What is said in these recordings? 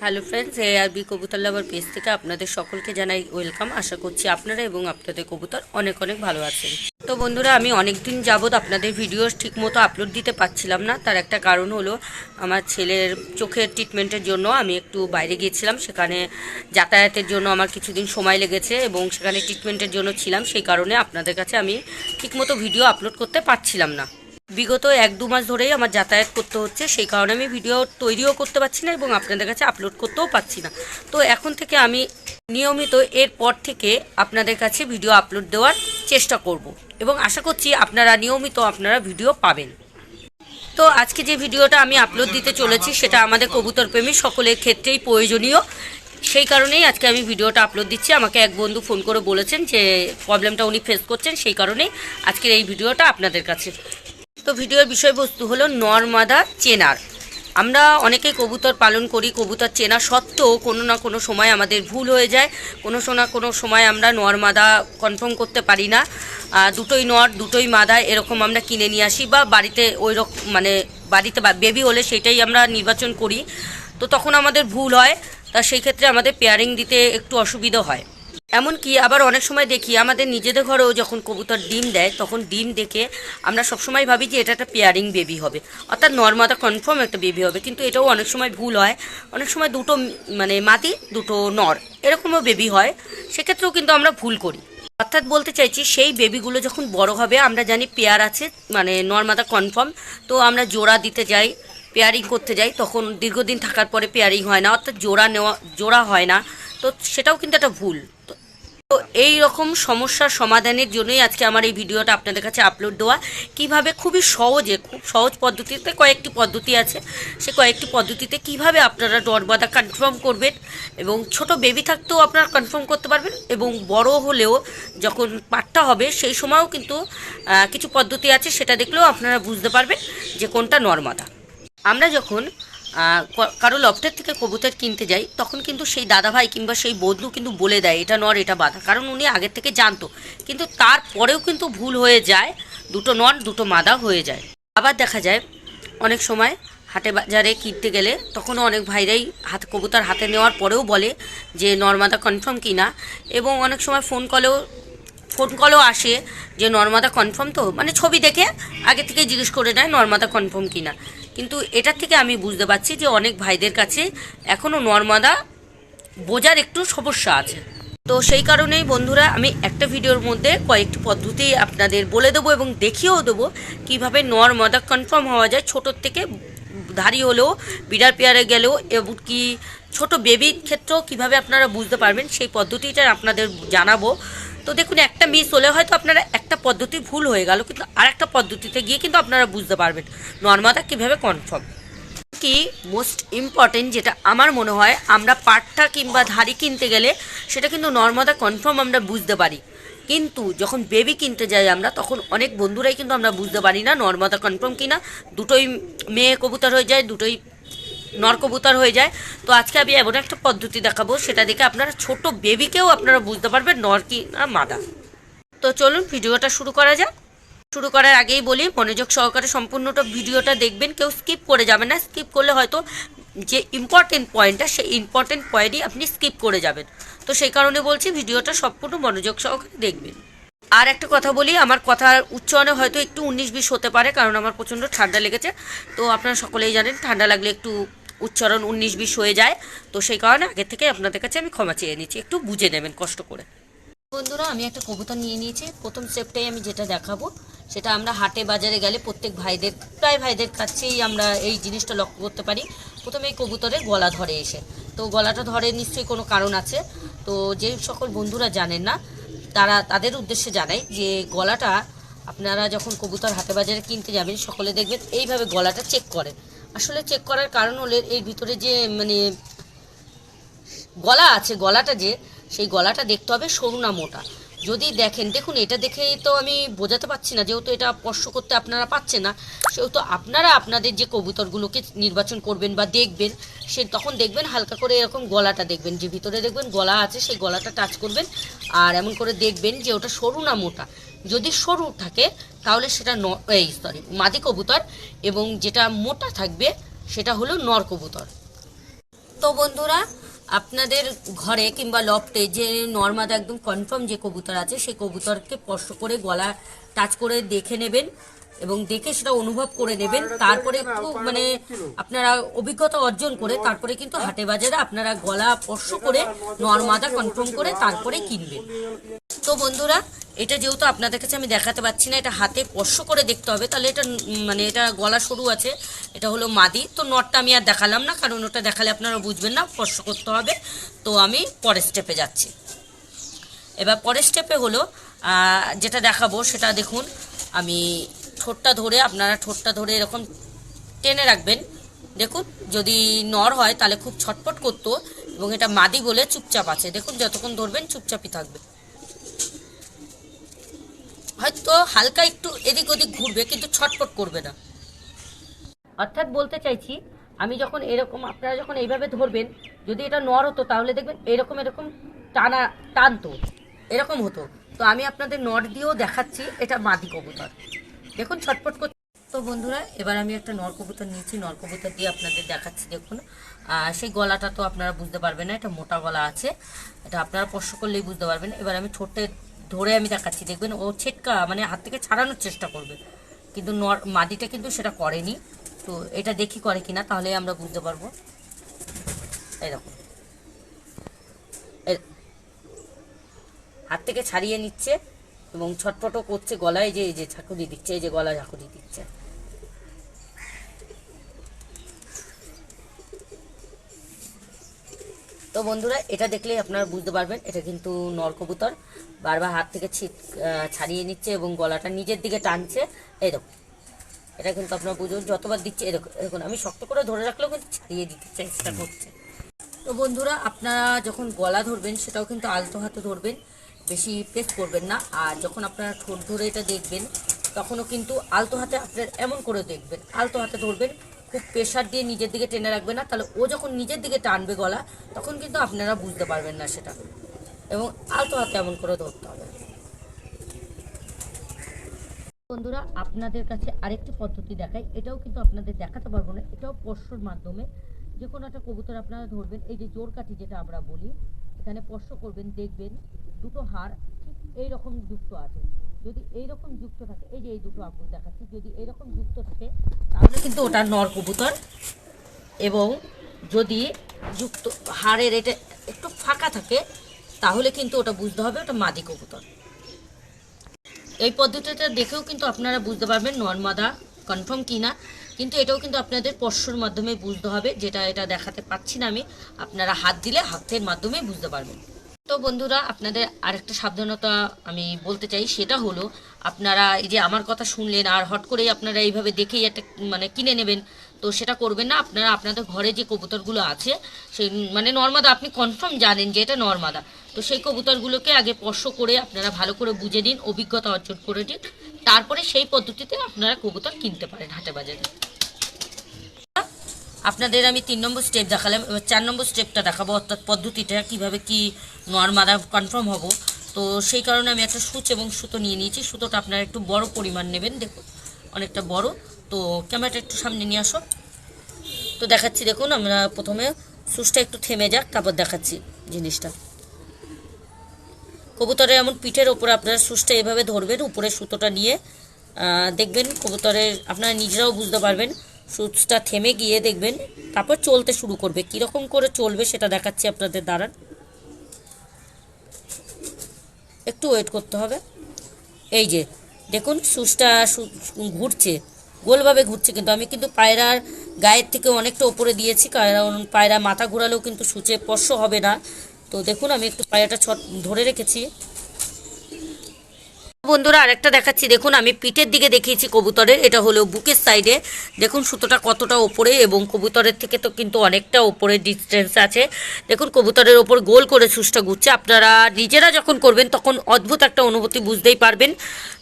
Hello friends, ARB কবুতর লাভার page থেকে আপনাদের সকলকে জানাই ওয়েলকাম। আশা করছি আপনারা এবং আপনাদের কবুতর অনেক অনেক ভালো আছেন। তো বন্ধুরা, আমি অনেক দিন যাবৎ আপনাদের ভিডিও ঠিকমতো আপলোড দিতে পারছিলাম না। তার একটা কারণ হলো আমার ছেলের চোখের ট্রিটমেন্টের জন্য আমি একটু বাইরে গিয়েছিলাম। সেখানে যাতায়াতের জন্য আমার কিছুদিন সময় লেগেছে এবং সেখানে ট্রিটমেন্টের জন্য ছিলাম। সেই কারণে আপনাদের কাছে আমি ঠিকমতো ভিডিও আপলোড করতে পারছিলাম না। বিগত 1-2 মাস ধরেই আমার যাতায়াত করতে হচ্ছে, সেই কারণে আমি ভিডিও তৈরিও করতে পারছি না এবং আপনাদের কাছে আপলোড করতেও পারছি না। তো এখন থেকে আমি নিয়মিত এরপর থেকে আপনাদের কাছে ভিডিও আপলোড দেওয়ার চেষ্টা করব এবং আশা করছি আপনারা নিয়মিত ভিডিও পাবেন। তো আজকে যে ভিডিওটা আমি আপলোড দিতে চলেছি সেটা আমাদের কবুতর প্রেমী সকলের ক্ষেত্রেই প্রয়োজনীয়। সেই কারণেই আজকে আমি ভিডিওটা আপলোড দিচ্ছি। আমাকে এক বন্ধু ফোন করে বলেছেন যে প্রবলেমটা উনি ফেস করছেন, সেই কারণেই আজকের এই ভিডিওটা আপনাদের কাছে। তো ভিডিওর বিষয়বস্তু হলো নর মাদা চেনার। আমরা অনেকেই কবুতর পালন করি, কবুতর চেনা সত্ত্বেও কোনো না কোনো সময় আমাদের ভুল হয়ে যায়। কোনো সময় আমরা নর মাদা কনফার্ম করতে পারি না। দুটোই নর দুটোই মাদা এরকম আমরা কিনে নিয়ে আসি, বা বাড়িতে ওই রকম বাড়িতে বেবি হলে সেটাই আমরা নির্বাচন করি। তো তখন আমাদের ভুল হয়, তা সেই ক্ষেত্রে আমাদের পেয়ারিং দিতে একটু অসুবিধা হয়। এমনকি আবার অনেক সময় দেখি আমাদের নিজেদের ঘরেও যখন কবুতর ডিম দেয় তখন ডিম দেখে আমরা সবসময় ভাবি যে এটা একটা পেয়ারিং বেবি হবে, অর্থাৎ নর্মাদা কনফার্ম একটা বেবি হবে, কিন্তু এটাও অনেক সময় ভুল হয়। অনেক সময় দুটো মাদি দুটো নর এরকমও বেবি হয়, সেক্ষেত্রেও কিন্তু আমরা ভুল করি। অর্থাৎ বলতে চাইছি সেই বেবিগুলো যখন বড় হবে আমরা জানি পেয়ার আছে, নর্মাদা কনফার্ম, তো আমরা জোড়া দিতে যাই, পেয়ারিং করতে যাই, তখন দীর্ঘদিন থাকার পরে পেয়ারিং হয় না, অর্থাৎ জোড়া হয় না। তো সেটাও কিন্তু একটা ভুল। তো এই রকম সমস্যার সমাধানের জন্যই আজকে আমার এই ভিডিওটা আপনাদের কাছে আপলোড দেওয়া। কিভাবে খুব সহজ পদ্ধতিতে, কয়েকটি পদ্ধতি আছে, সে কয়েকটি পদ্ধতিতে কিভাবে আপনারা নর্মাদা কনফার্ম করবেন এবং ছোট বেবি থাকতেও আপনারা কনফার্ম করতে পারবেন, এবং বড় হলেও যখন পাট্টা হবে সেই সময়ও কিন্তু কিছু পদ্ধতি আছে, সেটা দেখলেও আপনারা বুঝতে পারবেন যে কোনটা নর্মাদা। আমরা যখন কারো লফটের থেকে কবুতর কিনতে যাই তখন কিন্তু সেই দাদাভাই কিংবা সেই বন্ধু কিন্তু বলে দেয় এটা নর এটা বাঁধা, কারণ উনি আগের থেকে জানতো। কিন্তু তারপরেও কিন্তু ভুল হয়ে যায়, দুটো নর দুটো মাদা হয়ে যায়। আবার দেখা যায় অনেক সময় হাটে বাজারে কিনতে গেলে তখনও অনেক ভাইরাই কবুতর হাতে নেওয়ার পরেও বলে যে নর মাদা কনফার্ম কিনা, এবং অনেক সময় ফোন কলও আসে যে নর্মাদা কনফার্ম, তো ছবি দেখে আগে থেকে জিজ্ঞেস করে নেয় নর্মাদা কনফার্ম কিনা। কিন্তু এটার থেকে আমি বুঝতে পারছি যে অনেক ভাইদের কাছে এখনও নর্মাদা বোঝার একটু সমস্যা আছে। তো সেই কারণেই বন্ধুরা আমি একটা ভিডিওর মধ্যে কয়েকটি পদ্ধতি আপনাদের বলে দেবো এবং দেখিয়েও দেবো কীভাবে নর্মাদা কনফার্ম হওয়া যায়, ছোটোর থেকে ধারি হলেও, বিড়াল পেয়ারে গেলেও, এমনকি ছোট বেবির ক্ষেত্রেও কীভাবে আপনারা বুঝতে পারবেন সেই পদ্ধতিটা আপনাদের জানাবো। তো দেখুন, একটা মিস হলে হয়তো আপনারা একটা পদ্ধতি ভুল হয়ে গেল, কিন্তু আর একটা পদ্ধতিতে গিয়ে কিন্তু আপনারা বুঝতে পারবেন নর্মাদা কীভাবে কনফার্ম। কি মোস্ট ইম্পর্টেন্ট যেটা আমার মনে হয়, আমরা পাট্টা কিংবা ধারি কিনতে গেলে সেটা কিন্তু নর্মাদা কনফার্ম আমরা বুঝতে পারি, কিন্তু যখন বেবি কিনতে যাই আমরা তখন অনেক বন্ধুরাই কিন্তু আমরা বুঝতে পারি না নর্মাদা কনফার্ম কিনা। দুটোই মেয়ে কবুতর হয়ে যায়, দুটোই নর কবুতর হয়ে যায়। তো আজকে আমি এমন একটা পদ্ধতি দেখাবো, সেটা দেখে আপনারা ছোট বেবিকেও আপনারা বুঝতে পারবেন নর কি না মাদা। তো চলুন ভিডিওটা শুরু করা যাক। শুরু করার আগেই বলি, মনোযোগ সহকারে সম্পূর্ণটা ভিডিওটা দেখবেন, কেউ স্কিপ করে যাবেন না। স্কিপ করলে হয়তো যে ইম্পর্টেন্ট পয়েন্টটা, সেই ইম্পর্টেন্ট পয়েন্টই আপনি স্কিপ করে যাবেন। তো সেই কারণে বলছি ভিডিওটা সম্পূর্ণ মনোযোগ সহকারে দেখবেন। আর একটা কথা বলি, আমার কথার উচ্চারণে হয়তো একটু 19-20 হতে পারে, কারণ আমার প্রচণ্ড ঠান্ডা লেগেছে। তো আপনারা সকলেই জানেন ঠান্ডা লাগলে একটু উচ্চারণ 19-20 হয়ে যায়। তো সেই কারণে আগের থেকে আপনাদের কাছে আমি ক্ষমা চেয়ে নিচ্ছি, একটু বুঝে নেবেন কষ্ট করে। বন্ধুরা, আমি একটা কবুতর নিয়ে নিয়েছি। প্রথম স্টেপটাই আমি যেটা দেখাবো সেটা আমরা হাটে বাজারে গেলে প্রত্যেক প্রায় ভাইদের কাছেই আমরা এই জিনিসটা লক্ষ্য করতে পারি। প্রথমে এই কবুতরের গলা ধরে এসে, তো গলাটা ধরে নিশ্চয়ই কোনো কারণ আছে। তো যে সকল বন্ধুরা জানেন না তাদের উদ্দেশ্যে জানাই যে গলাটা আপনারা যখন কবুতর হাটে বাজারে কিনতে যাবেন সকলে দেখবেন এইভাবে গলাটা চেক করেন। আসলে চেক করার কারণ হলে এর ভিতরে যে গলা আছে, গলাটা সেই গলাটা দেখতে হবে সরু না মোটা। যদি দেখুন এটা দেখেই তো আমি বোঝাতে পারছি না, যেহেতু এটা স্পর্শ করতে আপনারা পাচ্ছেন না, সেহেতু আপনারা আপনাদের যে কবুতরগুলোকে নির্বাচন করবেন বা দেখবেন, তখন দেখবেন হালকা করে এরকম গলাটা দেখবেন, যে ভিতরে দেখবেন গলা আছে সেই গলাটা টাচ করবেন, আর এমন করে দেখবেন যে ওটা সরু না মোটা। যদি সরু থাকে তাহলে সেটা মাদি কবুতর, এবং যেটা মোটা থাকবে সেটা হলো নর কবুতর। তো বন্ধুরা, আপনাদের ঘরে কিংবা লফটে যে নর্মাদা একদম কনফার্ম যে কবুতর আছে সেই কবুতরকে স্পর্শ করে গলা টাচ করে দেখে নেবেন এবং দেখে সেটা অনুভব করে নেবেন। তারপরে একটু মানে আপনারা অভিজ্ঞতা অর্জন করে তারপরে কিন্তু হাটে বাজারে আপনারা গলা স্পর্শ করে নর্মাদা কনফার্ম করে তারপরে কিনবেন। তো বন্ধুরা, এটা যেহেতু আপনাদের কাছে আমি দেখাতে পাচ্ছি না, এটা হাতে স্পর্শ করে দেখতে হবে, তাহলে এটা মানে এটা গলা সরু আছে, এটা হলো মাদি। তো নটটা আমি আর দেখালাম না, কারণ ওটা দেখালে আপনারা বুঝবেন না, স্পর্শ করতে হবে। তো আমি পরের স্টেপে যাচ্ছি। এবার পরের স্টেপে হলো যেটা দেখাবো সেটা দেখুন, আমি ঠোঁটটা ধরে, আপনারা ঠোঁটটা ধরে এরকম টেনে রাখবেন। দেখুন, যদি নর হয় তাহলে খুব ছটপট করতো, এবং এটা মাদি বলে চুপচাপ আছে। দেখুন, যতক্ষণ ধরবেন চুপচাপই থাকবে, হয়তো হালকা একটু এদিক ওদিক ঘুরবে কিন্তু ছটপট করবে না। অর্থাৎ বলতে চাইছি, আমি যখন এরকম, আপনারা যখন এইভাবে ধরবেন, যদি এটা নর হতো তাহলে দেখবেন এরকম এরকম টানতো, এরকম হতো। তো আমি আপনাদের নর দিয়েও দেখাচ্ছি, এটা মাদি কবুতর, দেখুন ছটপট করছে। তো বন্ধুরা, এবার আমি একটা নর কবুতর নিয়েছি, নর কবুতর দিয়ে আপনাদের দেখাচ্ছি। দেখুন, সেই গলাটা তো আপনারা বুঝতে পারবেন না, এটা মোটা গলা আছে, এটা আপনারা স্পর্শ করলেই বুঝতে পারবেন। এবার আমি ঠোঁটে ধরে আমি দেখাচ্ছি, দেখবেন ও ছেটকা মানে হাত থেকে ছাড়ানোর চেষ্টা করবে, কিন্তু মাদিটা কিন্তু সেটা করেনি। তো এটা দেখি করে কিনা, তাহলে আমরা বুঝতে পারবো। এরকম হাত থেকে ছাড়িয়ে নিচ্ছে এবং ছটফটও করছে, গলায় এই যে ঝাঁকুনি দিচ্ছে, এই যে গলা ঝাঁকুনি দিচ্ছে। তো বন্ধুরা, এটা দেখলেই আপনারা বুঝতে পারবেন এটা কিন্তু নর কবুতর। বারবার হাত থেকে ছাড়িয়ে নিচ্ছে এবং গলাটা নিজের দিকে টানছে। এই দেখুন, এটা কিন্তু আপনারা বুঝুন, যতবার দিচ্ছে এরকম আমি শক্ত করে ধরে রাখলেও কিন্তু ছাড়িয়ে দিতে চেষ্টা করছে। তো বন্ধুরা, আপনারা যখন গলা ধরবেন সেটাও কিন্তু আলতো হাতে ধরবেন, বেশি প্রেস করবেন না। আর যখন আপনারা ঠোঁট ধরে এটা দেখবেন তখনও কিন্তু আলতো হাতে আপনার এমন করে দেখবেন, আলতো হাতে ধরবেন, খুব প্রেশার দিয়ে নিজের দিকে টেনে রাখবেন না, তাহলে ও যখন নিজের দিকে টানবে গলা তখন কিন্তু আপনারা বুঝতে পারবেন না সেটা, এবং আলতো হাতে এমন করে ধরতে হবে। বন্ধুরা, আপনাদের কাছে আরেকটি পদ্ধতি দেখাই, এটাও কিন্তু আপনাদের দেখাতে পারবো না, এটাও স্পর্শর মাধ্যমে। যে কোনো একটা কবুতর আপনারা ধরবেন, এই যে জোর কাঠি যেটা আমরা বলি, এখানে স্পর্শ করবেন, দেখবেন দুটো হাড় ঠিক এইরকম যুক্ত আছে। যদি এইরকম যুক্ত থাকে, এই যে এই দুটো আঙুল দেখাচ্ছি, যদি এইরকম যুক্ত থাকে তাহলে কিন্তু ওটা নর কবুতর, এবং যদি যুক্ত হাড়ের এটা একটু ফাঁকা থাকে তাহলে কিন্তু ওটা বুঝতে হবে ওটা মাদি কবুতর। এই পদ্ধতিটা দেখেও কিন্তু আপনারা বুঝতে পারবেন নর্মাদা কনফার্ম কি না, কিন্তু এটাও কিন্তু আপনাদের স্পর্শর মাধ্যমে বুঝতে হবে, যেটা এটা দেখাতে পাচ্ছি না আমি, আপনারা হাত দিলে হাতের মাধ্যমে বুঝতে পারবেন। তো বন্ধুরা, আপনাদের আরেকটা সাবধানতা আমি বলতে চাই, সেটা হলো আপনারা এই যে আমার কথা শুনলেন আর হট করেই আপনারা এইভাবে দেখেই একটা মানে কিনে নেবেন, তো সেটা করবেন না। আপনারা আপনাদের ঘরে যে কবুতরগুলো আছে সেই মানে নর্মাদা, আপনি কনফার্ম জানেন যে এটা নর্মাদা, তো সেই কবুতরগুলোকে আগে স্পর্শ করে আপনারা ভালো করে বুঝে নিন, অভিজ্ঞতা অর্জন করে নিন, তারপরে সেই পদ্ধতিতে আপনারা কবুতর কিনতে পারেন হাটে বাজারে। আপনাদের আমি 3 নম্বর স্টেপ দেখালাম, এবার 4 নম্বর স্টেপটা দেখাবো, অর্থাৎ পদ্ধতিটা কীভাবে কি নর্মাদা কনফার্ম হব। তো সেই কারণে আমি একটা সুচ এবং সুতো নিয়ে নিয়েছি, সুতোটা আপনারা একটু বড় পরিমাণ নেবেন, দেখুন অনেকটা বড়। তো ক্যামেরাটা একটু সামনে নিয়ে আসো, তো দেখাচ্ছি। দেখুন, আমরা প্রথমে সুচটা একটু থেমে যাক, তারপর দেখাচ্ছি জিনিসটা। কবুতরের এমন পিঠের ওপরে আপনারা সুচটা এভাবে ধরবেন, উপরে সুতোটা নিয়ে দেখবেন কবুতরের আপনারা নিজেরাও বুঝতে পারবেন, সুচটা থেমে গিয়ে দেখবেন তারপর চলতে শুরু করবে। কীরকম করে চলবে সেটা দেখাচ্ছি আপনাদের, দাঁড়ান, একটু ওয়েট করতে হবে। এই যে দেখুন, সুচটা ঘুরছে, গোলভাবে ঘুরছে, কিন্তু আমি কিন্তু পায়রার গায়ের থেকে অনেকটা ওপরে দিয়েছি, কারণ পায়রা মাথা ঘোরালেও কিন্তু সুচে স্পর্শ হবে না। তো দেখুন, আমি একটু পায়রাটা ধরে রেখেছি। বন্ধুরা, আরেকটা দেখাচ্ছি, দেখুন আমি পিঠের দিকে দেখিয়েছি কবুতরের, এটা হলো বুকের সাইডে। দেখুন সুতোটা কতটা ওপরে, এবং কবুতরের থেকে তো কিন্তু অনেকটা ওপরে ডিস্টেন্স আছে। দেখুন কবুতরের ওপর গোল করে সুচটা ঘুরছে। আপনারা নিজেরা যখন করবেন তখন অদ্ভুত একটা অনুভূতি বুঝতেই পারবেন,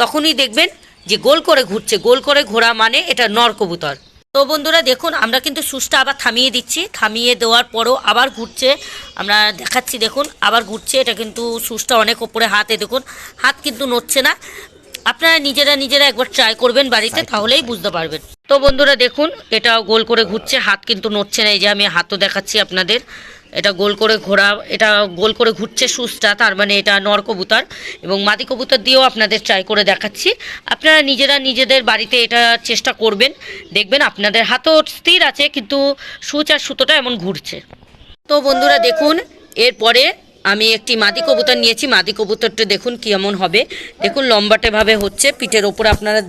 তখনই দেখবেন যে গোল করে ঘুরছে, গোল করে ঘোরা মানে এটা নর কবুতর। তো বন্ধুরা দেখুন, আমরা কিন্তু সুচটা আবার থামিয়ে দিচ্ছি, থামিয়ে দেওয়ার পরও আবার ঘুরছে, আমরা দেখাচ্ছি দেখুন আবার ঘুরছে। এটা কিন্তু সুচটা অনেক ওপরে, হাতে দেখুন হাত কিন্তু নড়ছে না, আপনারা নিজেরা একবার ট্রাই করবেন বাড়িতে, তাহলেই বুঝতে পারবেন। তো বন্ধুরা দেখুন, এটা গোল করে ঘুরছে, হাত কিন্তু নড়ছে না। এই যে আমি হাতও দেখাচ্ছি আপনাদের, এটা গোল করে ঘোরা, এটা গোল করে ঘুরছে সুচটা, তার মানে এটা নর কবুতর। এবং মাদি কবুতর দিয়েও আপনাদের ট্রাই করে দেখাচ্ছি। আপনারা নিজেদের বাড়িতে এটা চেষ্টা করবেন, দেখবেন আপনাদের হাতও স্থির আছে, কিন্তু সুচ আর সুতোটা এমন ঘুরছে। তো বন্ধুরা দেখুন, এরপরে আমি একটি মাদি কবুতর নিয়েছি। মাদি কবুতরটা দেখুন কেমন হবে, দেখুন লম্বাটেভাবে হচ্ছে। পিঠের ওপর আপনারা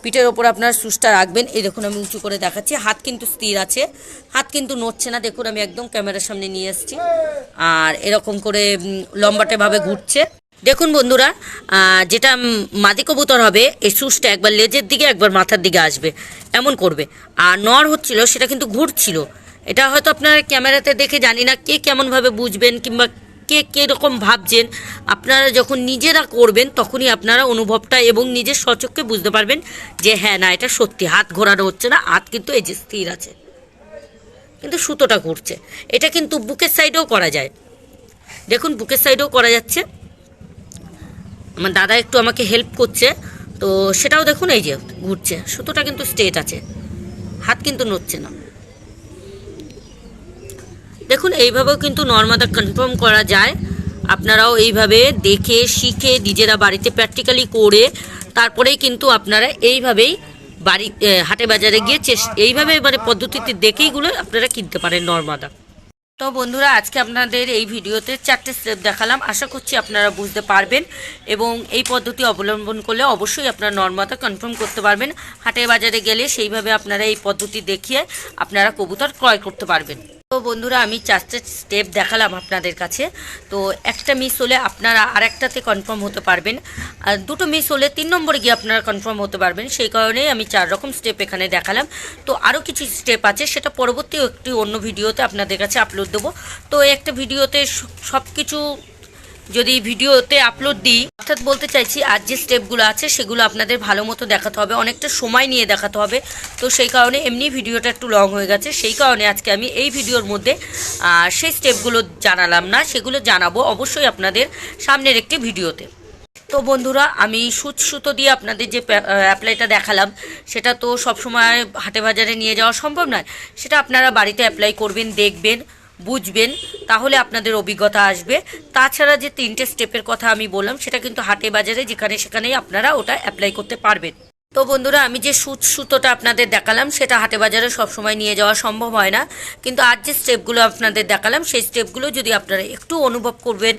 পিঠের ওপর আপনারা সুচটা রাখবেন। এই দেখুন আমি উঁচু করে দেখাচ্ছি, হাত কিন্তু স্থির আছে, হাত কিন্তু নড়ছে না। দেখুন আমি একদম ক্যামেরার সামনে নিয়ে এসেছি, আর এরকম করে লম্বাটেভাবে ঘুরছে। দেখুন বন্ধুরা, যেটা মাদি কবুতর হবে, এই সুচটা একবার লেজের দিকে একবার মাথার দিকে আসবে, এমন করবে। আর নর হচ্ছিল সেটা কিন্তু ঘুরছিল। এটা হয়তো আপনারা ক্যামেরাতে দেখে জানি না কে কেমনভাবে বুঝবেন, কিংবা কে কীরকম ভাবছেন। আপনারা যখন নিজেরা করবেন তখনই আপনারা অনুভবটা এবং নিজের স্বচক্ষে বুঝতে পারবেন যে হ্যাঁ না, এটা সত্যি হাত ঘোরানো হচ্ছে না, হাত কিন্তু এই যে স্থির আছে, কিন্তু সুতোটা ঘুরছে। এটা কিন্তু বুকের সাইডেও করা যায়, দেখুন বুকের সাইডেও করা যাচ্ছে। আমার দাদা একটু আমাকে হেল্প করছে, তো সেটাও দেখুন এই যে ঘুরছে, সুতোটা কিন্তু স্ট্রেট আছে, হাত কিন্তু নড়ছে না। দেখুন এইভাবেও কিন্তু নর্মাদা কনফার্ম করা যায়। আপনারাও এইভাবে দেখে শিখে নিজেরা বাড়িতে প্র্যাকটিক্যালি করে তারপরেই কিন্তু আপনারা এইভাবেই হাটে বাজারে গিয়ে এইভাবে পদ্ধতিতে দেখেইগুলো আপনারা কিনতে পারেন নর্মাদা। তো বন্ধুরা আজকে আপনাদের এই ভিডিওতে 4টে স্টেপ দেখালাম, আশা করছি আপনারা বুঝতে পারবেন এবং এই পদ্ধতি অবলম্বন করলে অবশ্যই আপনারা নর্মাদা কনফার্ম করতে পারবেন। হাটে বাজারে গেলে সেইভাবে আপনারা এই পদ্ধতি দেখিয়ে আপনারা কবুতর ক্রয় করতে পারবেন। তো বন্ধুরা আমি 4টে স্টেপ দেখালাম আপনাদের কাছে, তো একটা মিস হলে আপনারা আরেকটাতে কনফার্ম হতে পারবেন, আর 2টো মিস হলে 3 নম্বরে গিয়ে আপনারা কনফার্ম হতে পারবেন। সেই কারণেই আমি 4 রকম স্টেপ এখানে দেখালাম। তো আরও কিছু স্টেপ আছে, সেটা পরবর্তী একটি অন্য ভিডিওতে আপনাদের কাছে আপলোড দেবো। তো একটা ভিডিওতে সব কিছু যদি ভিডিওতে আপলোড দিই, অর্থাৎ বলতে চাইছি আর যে স্টেপগুলো আছে সেগুলো আপনাদের ভালো মতো দেখাতে হবে, অনেকটা সময় নিয়ে দেখাতে হবে। তো সেই কারণে এমনি ভিডিওটা একটু লং হয়ে গেছে, সেই কারণে আজকে আমি এই ভিডিওর মধ্যে সেই স্টেপগুলো জানালাম না, সেগুলো জানাবো অবশ্যই আপনাদের সামনের একটি ভিডিওতে। তো বন্ধুরা আমি সুতো দিয়ে আপনাদের যে অ্যাপ্লাইটা দেখালাম, সেটা তো সবসময় হাটে বাজারে নিয়ে যাওয়া সম্ভব নয়। সেটা আপনারা বাড়িতে অ্যাপ্লাই করবেন, দেখবেন, বুঝবেন, তাহলে আপনাদের অভিজ্ঞতা আসবে। তাছাড়া যে 3টে স্টেপের কথা আমি বললাম, সেটা কিন্তু হাটে বাজারে যেখানে সেখানেই আপনারা ওটা অ্যাপ্লাই করতে পারবেন। তো বন্ধুরা আমি যে সুতোটা আপনাদের দেখালাম, সেটা হাটে বাজারে সবসময় নিয়ে যাওয়া সম্ভব হয় না, কিন্তু আর যে স্টেপগুলো আপনাদের দেখালাম সেই স্টেপগুলো যদি আপনারা একটু অনুভব করবেন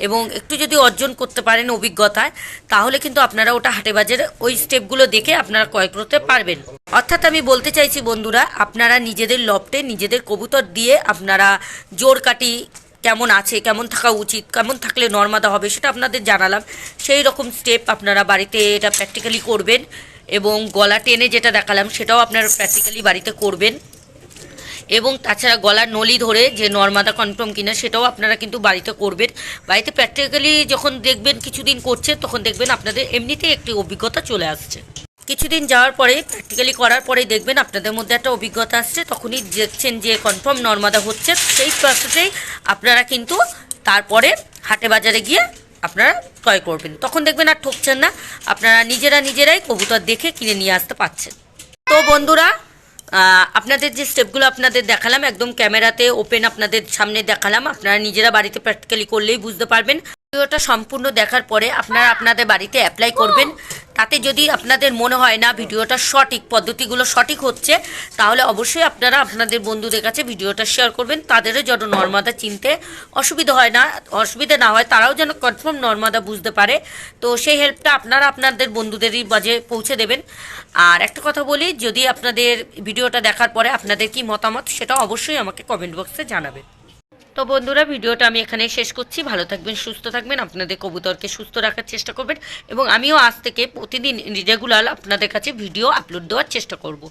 এবং একটু যদি অর্জন করতে পারেন অভিজ্ঞতায়, তাহলে কিন্তু আপনারা ওটা হাটে বাজারে ওই স্টেপগুলো দেখে আপনারা ক্রয় করতে পারবেন। অর্থাৎ আমি বলতে চাইছি বন্ধুরা, আপনারা নিজেদের লফটে নিজেদের কবুতর দিয়ে আপনারা জোর কাটি কেমন আছে, কেমন থাকা উচিত, কেমন থাকলে নর্মাদা হবে, সেটা আপনাদের জানালাম। সেই রকম স্টেপ আপনারা বাড়িতে এটা প্র্যাকটিক্যালি করবেন এবং গলা টেনে যেটা দেখালাম সেটাও আপনারা প্র্যাকটিক্যালি বাড়িতে করবেন। এবং তাছাড়া গলার নলি ধরে যে নর্মাদা কনফার্ম কিনা সেটাও আপনারা কিন্তু বাড়িতে করবেন। বাড়িতে প্র্যাকটিক্যালি যখন দেখবেন কিছুদিন করছে, তখন দেখবেন আপনাদের এমনিতেই একটি অভিজ্ঞতা চলে আসছে। কিছুদিন যাওয়ার পরে প্র্যাকটিক্যালি করার পরেই দেখবেন আপনাদের মধ্যে একটা অভিজ্ঞতা আসছে, তখনই দেখছেন যে কনফার্ম নর্মাদা হচ্ছে। সেই প্রসেসেই আপনারা কিন্তু তারপরে হাটে বাজারে গিয়ে আপনারা ক্রয় করবেন, তখন দেখবেন আর ঠকছেন না, আপনারা নিজেরাই কবুতর দেখে কিনে নিয়ে আসতে পারছেন। তো বন্ধুরা আপনাদের যে স্টেপগুলো আপনাদের দেখালাম একদম ক্যামেরাতে ওপেন আপনাদের সামনে দেখালাম, আপনারা নিজেরা বাড়িতে প্র্যাকটিক্যালি করলেই বুঝতে পারবেন। ভিডিওটা সম্পূর্ণ দেখার পরে আপনারা আপনাদের বাড়িতে অ্যাপ্লাই করবেন। তাতে যদি আপনাদের মনে হয় না ভিডিওটা সঠিক, পদ্ধতিগুলো সঠিক হচ্ছে, তাহলে অবশ্যই আপনারা আপনাদের বন্ধুদের কাছে ভিডিওটা শেয়ার করবেন, তাদেরও যেন নর্মাদা চিনতে অসুবিধা না হয়, তারাও যেন কনফার্ম নর্মাদা বুঝতে পারে। তো সেই হেল্পটা আপনারা আপনাদের বন্ধুদেরই মাঝে পৌঁছে দেবেন। আর একটা কথা বলি, যদি আপনাদের ভিডিওটা দেখার পরে আপনাদের কি মতামত, সেটা অবশ্যই আমাকে কমেন্ট বক্সে জানাবেন। তো বন্ধুরা ভিডিওটা আমি এখানে শেষ করছি। ভালো থাকবেন, সুস্থ থাকবেন, আপনাদের কবুতরকে সুস্থ রাখার চেষ্টা করবেন এবং আমিও আজ থেকে প্রতিদিন রেগুলার আপনাদের কাছে ভিডিও আপলোড দেওয়ার চেষ্টা করব।